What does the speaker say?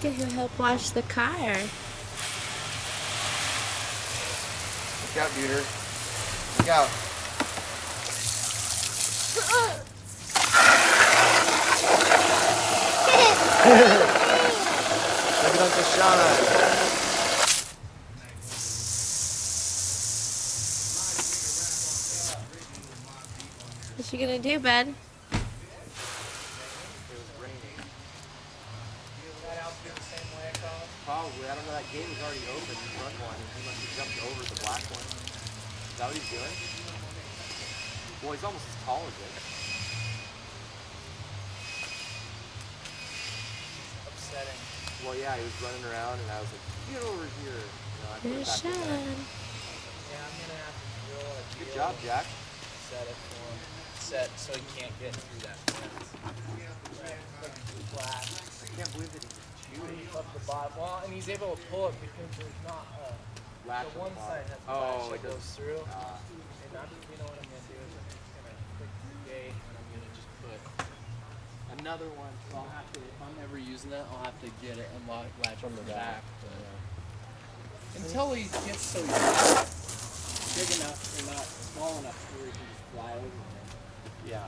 Look at who helped wash the car. Look out, Duder. Look out. Look at Uncle Shauna. What you gonna do, bud? It was raining. Probably. I don't know. That gate was already open, the front one. He must have jumped over the black one. Is that what he's doing? Well, he's almost as tall as it. Upsetting. Well, yeah, he was running around, and I was like, get over here. You know, I put it There's back in there. Sean. Yeah, I'm gonna have to drill a Good deal job, Jack. Set it for him. Set so he can't get through that fence. Right. Flat. I can't believe that he's chewing. Up the bottom. Well, and he's able to pull it because there's not Latch the on one the side bottom. has a Oh, latch it that goes does. through. And I'm, you know what I'm gonna do is I'm just gonna click the gate and I'm gonna just put another one. So I'll have to, if I'm ever using that, I'll have to get it and latch on the back. Until he gets so big enough or not small enough where he can just fly over. Yeah.